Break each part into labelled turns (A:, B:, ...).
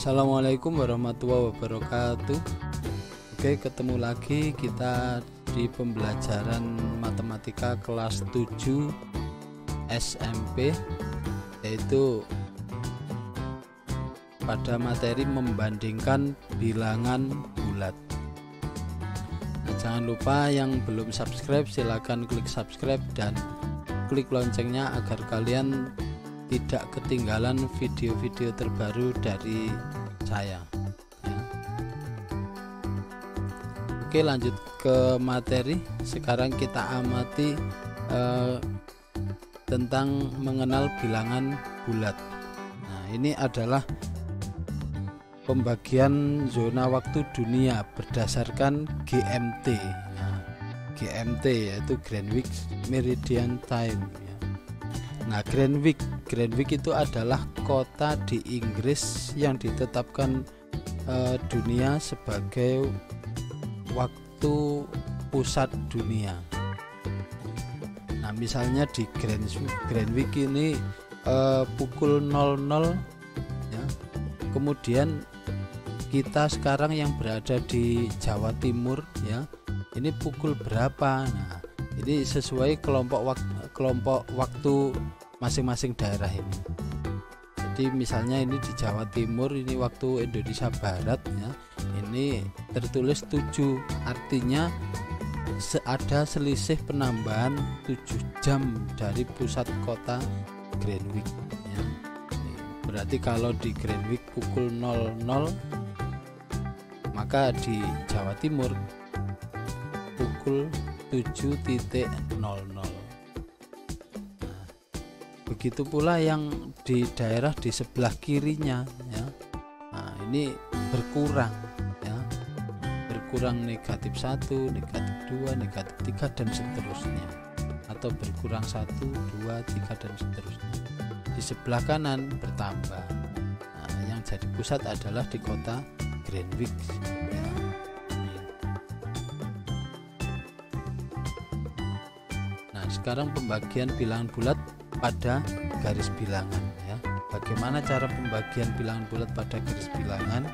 A: Assalamualaikum warahmatullahi wabarakatuh. Oke, ketemu lagi kita di pembelajaran matematika kelas 7 SMP, yaitu pada materi membandingkan bilangan bulat. Nah, jangan lupa yang belum subscribe silahkan klik subscribe dan klik loncengnya agar kalian tidak ketinggalan video-video terbaru dari saya ya. Oke, lanjut ke materi. Sekarang kita amati tentang mengenal bilangan bulat. Nah, ini adalah pembagian zona waktu dunia berdasarkan GMT ya. GMT yaitu Greenwich Meridian Time ya. Nah, Greenwich itu adalah kota di Inggris yang ditetapkan dunia sebagai waktu pusat dunia. Nah, misalnya di Greenwich ini pukul 00 ya. Kemudian kita sekarang yang berada di Jawa Timur ya, ini pukul berapa? Nah, ini sesuai kelompok waktu masing-masing daerah ini. Jadi misalnya ini di Jawa Timur, ini waktu Indonesia Barat ya, ini tertulis 7, artinya ada selisih penambahan 7 jam dari pusat kota Greenwich ya. Berarti kalau di Greenwich pukul 00, maka di Jawa Timur pukul 7.00. Begitu pula yang di daerah di sebelah kirinya ya. Nah, ini berkurang ya. Berkurang negatif 1, negatif 2, negatif 3 dan seterusnya. Atau berkurang 1, 2, 3 dan seterusnya. Di sebelah kanan bertambah. Nah, yang jadi pusat adalah di kota Greenwich ya. Nah, sekarang pembagian bilangan bulat pada garis bilangan ya. Bagaimana cara pembagian bilangan bulat pada garis bilangan?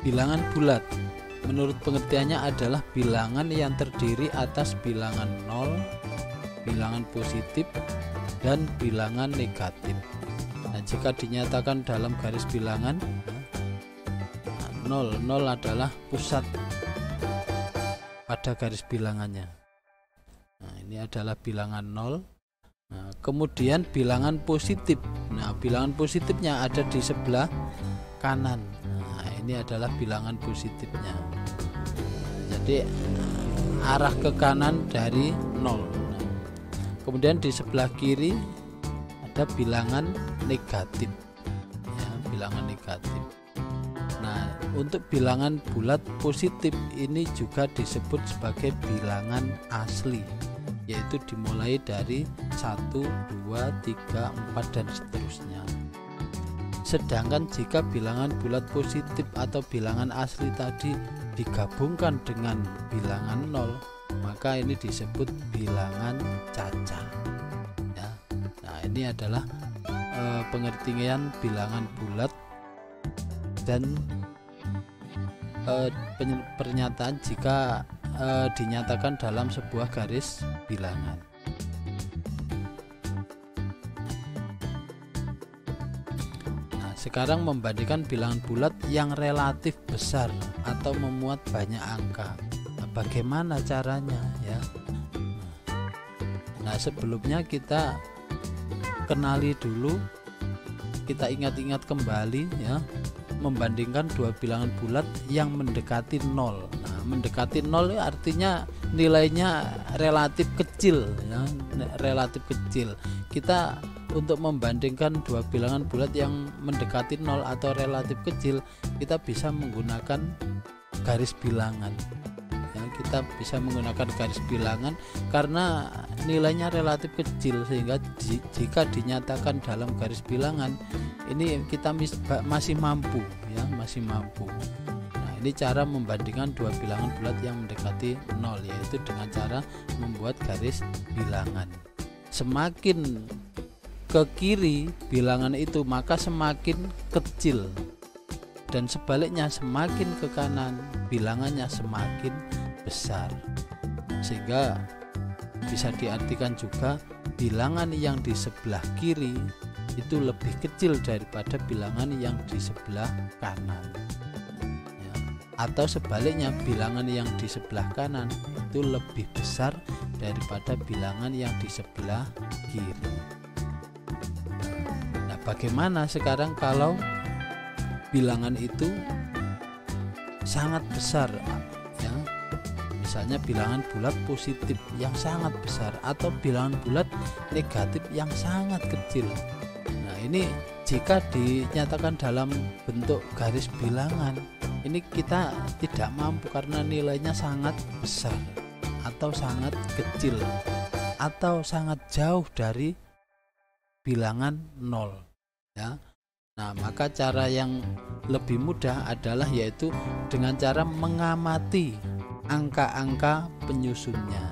A: Bilangan bulat menurut pengertiannya adalah bilangan yang terdiri atas bilangan 0, bilangan positif dan bilangan negatif. Nah, jika dinyatakan dalam garis bilangan, 0 adalah pusat pada garis bilangannya. Nah, ini adalah bilangan 0. Nah, kemudian bilangan positif. Nah, bilangan positifnya ada di sebelah kanan. Nah, ini adalah bilangan positifnya. Jadi arah ke kanan dari 0. Nah, kemudian di sebelah kiri ada bilangan negatif. Ya, bilangan negatif. Nah, untuk bilangan bulat positif ini juga disebut sebagai bilangan asli, yaitu dimulai dari 1, 2, 3, 4 dan seterusnya. Sedangkan jika bilangan bulat positif atau bilangan asli tadi digabungkan dengan bilangan 0, maka ini disebut bilangan caca ya. Nah, ini adalah pengertian bilangan bulat dan pernyataan jika dinyatakan dalam sebuah garis bilangan. Nah, sekarang membandingkan bilangan bulat yang relatif besar atau memuat banyak angka. Nah, bagaimana caranya ya? Nah, sebelumnya kita kenali dulu, kita ingat-ingat kembali ya, membandingkan dua bilangan bulat yang mendekati 0. Nah, mendekati 0 artinya nilainya relatif kecil ya, relatif kecil. Kita untuk membandingkan dua bilangan bulat yang mendekati 0 atau relatif kecil, kita bisa menggunakan garis bilangan ya, kita bisa menggunakan garis bilangan karena nilainya relatif kecil, sehingga jika dinyatakan dalam garis bilangan ini kita masih mampu ya, masih mampu. Nah, ini cara membandingkan dua bilangan bulat yang mendekati 0, yaitu dengan cara membuat garis bilangan. Semakin ke kiri bilangan itu maka semakin kecil, dan sebaliknya semakin ke kanan bilangannya semakin besar. Sehingga bisa diartikan juga bilangan yang di sebelah kiri itu lebih kecil daripada bilangan yang di sebelah kanan ya. Atau sebaliknya bilangan yang di sebelah kanan itu lebih besar daripada bilangan yang di sebelah kiri. Nah, bagaimana sekarang kalau bilangan itu sangat besar ya, misalnya bilangan bulat positif yang sangat besar atau bilangan bulat negatif yang sangat kecil. Nah, ini jika dinyatakan dalam bentuk garis bilangan, ini kita tidak mampu karena nilainya sangat besar atau sangat kecil atau sangat jauh dari bilangan 0 ya. Nah, maka cara yang lebih mudah adalah yaitu dengan cara mengamati angka-angka penyusunnya.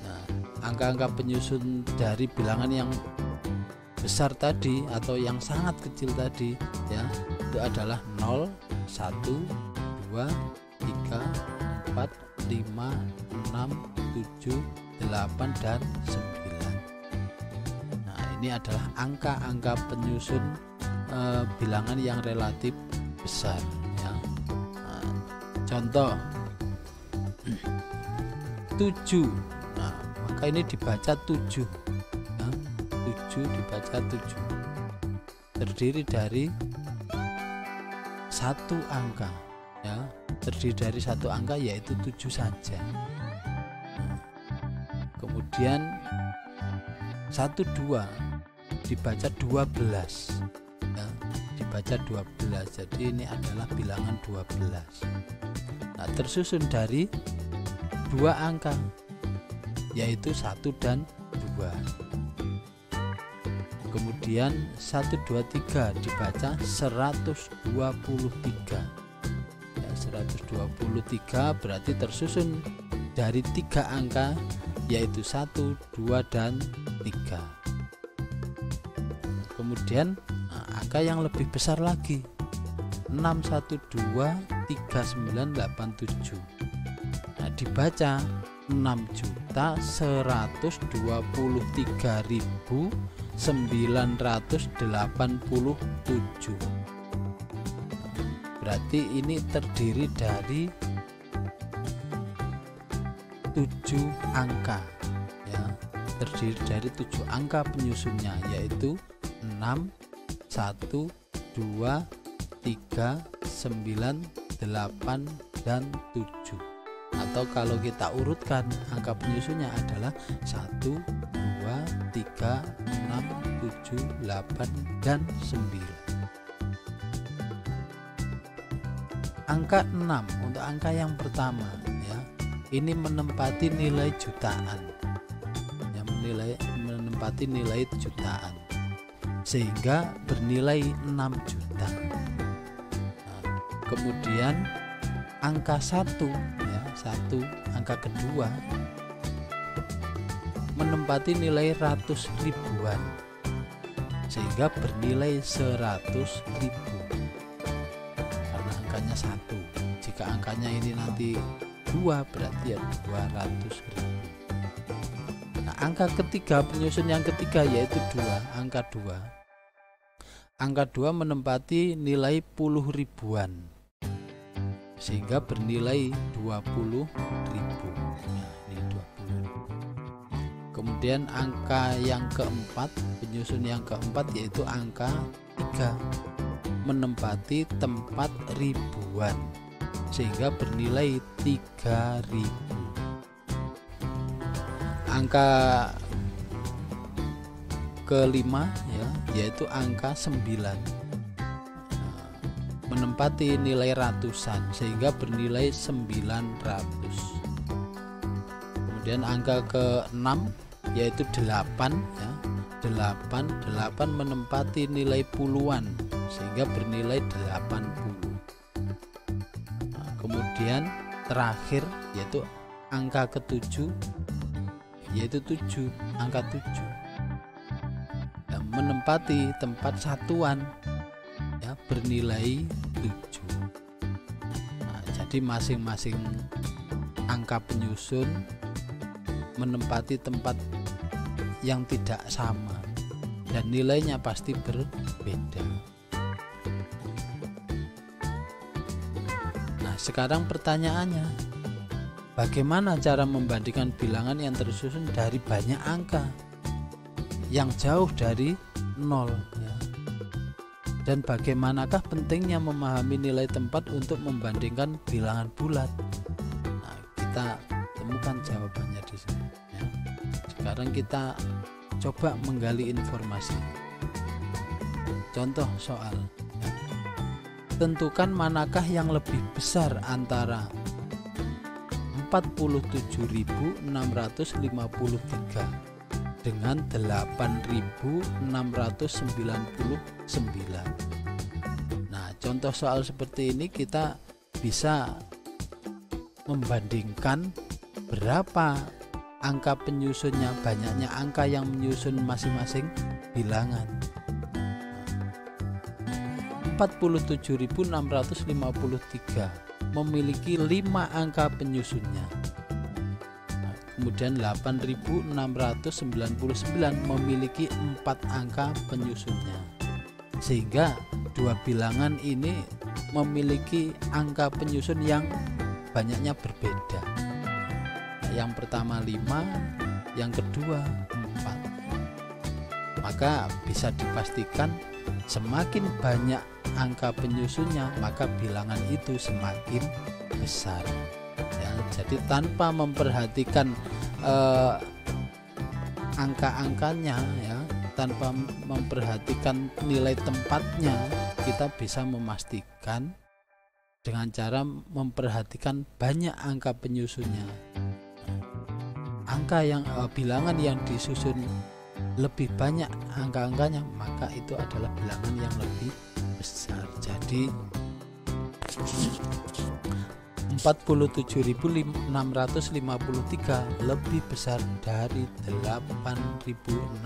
A: Nah, angka-angka penyusun dari bilangan yang besar tadi atau yang sangat kecil tadi ya, itu adalah 0, 1, 2, 3, 4, 5, 6, 7, 8, dan 9. Nah, ini adalah angka-angka penyusun bilangan yang relatif besar ya. Nah, contoh 7. Nah, maka ini dibaca 7 ya. 7 dibaca 7 terdiri dari satu angka ya, terdiri dari satu angka yaitu 7 saja. Nah, kemudian 1, 2 dibaca 12 ya, dibaca 12. Jadi ini adalah bilangan 12. Nah, tersusun dari dua angka yaitu 1 dan 2. Kemudian 1, 2, 3 dibaca 123 ya, 123 berarti tersusun dari 3 angka yaitu 1, 2, dan 3. Kemudian angka yang lebih besar lagi 6, 1, 2, 3, 9, 8, 7. Nah, dibaca 6.123.987. Berarti ini terdiri dari 7 angka ya, terdiri dari 7 angka penyusunnya yaitu 6, 1, 2, 3, 9, 8, dan 7. Atau kalau kita urutkan angka penyusunnya adalah 1, 2, 3, 6, 7, 8, dan 9. Angka 6 untuk angka yang pertama ya, ini menempati nilai jutaan ya, menempati nilai jutaan sehingga bernilai 6 juta. Nah, kemudian angka 1 ya, 1 angka kedua menempati nilai ratus ribuan sehingga bernilai 100.000 karena angkanya 1. Jika angkanya ini nanti 2 berarti ya 200.000. Nah, angka ketiga penyusun yang ketiga yaitu 2, angka 2. Angka 2 menempati nilai puluh ribuan sehingga bernilai 20.000 ya, ini 20.000. Kemudian angka yang keempat, penyusun yang keempat yaitu angka 3 menempati tempat ribuan sehingga bernilai 3.000. Angka kelima ya, yaitu angka 9 menempati nilai ratusan sehingga bernilai 900. Kemudian angka ke-6 yaitu 8 ya. 8 menempati nilai puluhan sehingga bernilai 80. Nah, kemudian terakhir yaitu angka ke-7 yaitu 7, angka 7 menempati tempat satuan ya bernilai 7. Nah, jadi masing-masing angka penyusun menempati tempat yang tidak sama dan nilainya pasti berbeda. Nah, sekarang pertanyaannya, bagaimana cara membandingkan bilangan yang tersusun dari banyak angka yang jauh dari 0 ya? Dan bagaimanakah pentingnya memahami nilai tempat untuk membandingkan bilangan bulat? Nah, kita temukan jawabannya di sini ya. Sekarang kita coba menggali informasi. Contoh soal ya. Tentukan manakah yang lebih besar antara 47.653 dengan 8.699. Nah, contoh soal seperti ini kita bisa membandingkan berapa angka penyusunnya, banyaknya angka yang menyusun masing-masing bilangan. 47.653 memiliki 5 angka penyusunnya. Nah, kemudian 8.699 memiliki 4 angka penyusunnya. Sehingga dua bilangan ini memiliki angka penyusun yang banyaknya berbeda. Nah, yang pertama 5, yang kedua 4. Maka bisa dipastikan semakin banyak angka penyusunnya, maka bilangan itu semakin besar ya. Jadi tanpa memperhatikan angka-angkanya ya, tanpa memperhatikan nilai tempatnya, kita bisa memastikan dengan cara memperhatikan banyak angka penyusunnya. Angka yang bilangan yang disusun lebih banyak angka-angkanya, maka itu adalah bilangan yang lebih besar. Jadi 47.653 lebih besar dari 8.699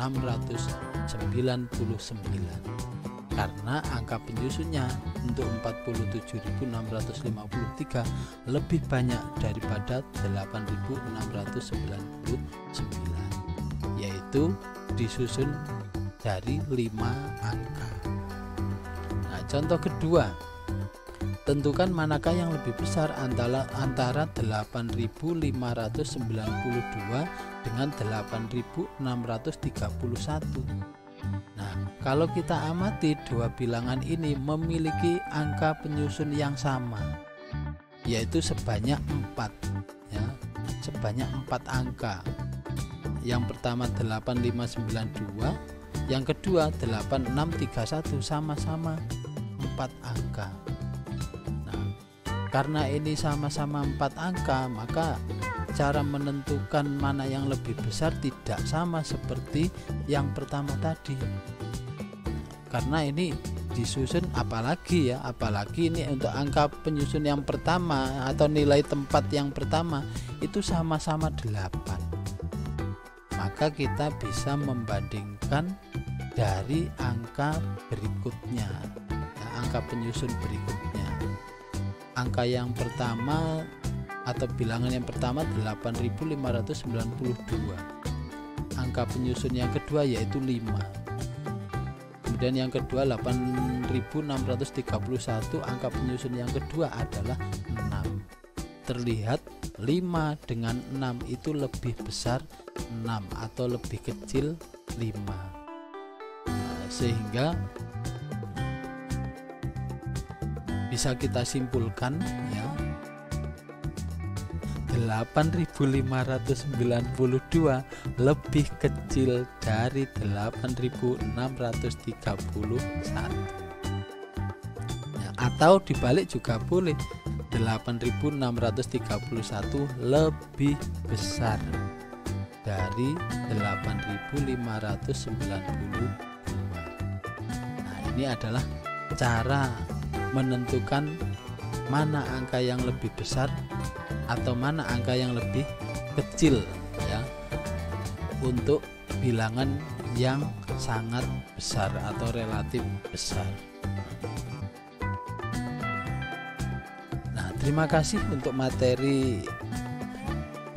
A: karena angka penyusunnya untuk 47.653 lebih banyak daripada 8.699, yaitu disusun dari 5 angka. Nah, contoh kedua, tentukan manakah yang lebih besar antara 8.592 dengan 8.631. Nah, kalau kita amati dua bilangan ini memiliki angka penyusun yang sama, yaitu sebanyak 4 ya, sebanyak 4 angka. Yang pertama 8592, yang kedua 8631, sama-sama 4 angka. Nah, karena ini sama-sama 4 angka, maka cara menentukan mana yang lebih besar tidak sama seperti yang pertama tadi. Karena ini disusun apalagi ini untuk angka penyusun yang pertama atau nilai tempat yang pertama itu sama-sama 8. Maka kita bisa membandingkan dari angka berikutnya ya, angka penyusun berikutnya. Angka yang pertama atau bilangan yang pertama 8.592, angka penyusun yang kedua yaitu 5, kemudian yang kedua 8.631, angka penyusun yang kedua adalah 6. Terlihat 5 dengan 6 itu lebih besar 6 atau lebih kecil 5. Nah, sehingga bisa kita simpulkan ya, 8.592 lebih kecil dari 8.631 ya, atau dibalik juga boleh, 8.631 lebih besar dari 8.592. Nah, ini adalah cara menentukan mana angka yang lebih besar atau mana angka yang lebih kecil ya untuk bilangan yang sangat besar atau relatif besar. Nah, terima kasih untuk materi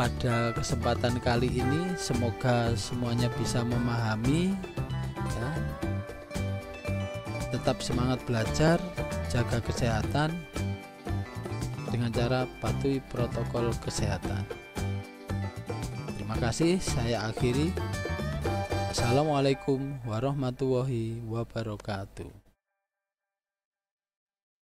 A: pada kesempatan kali ini. Semoga semuanya bisa memahami ya. Tetap semangat belajar, jaga kesehatan dengan cara patuhi protokol kesehatan. Terima kasih, saya akhiri. Assalamualaikum warahmatullahi wabarakatuh.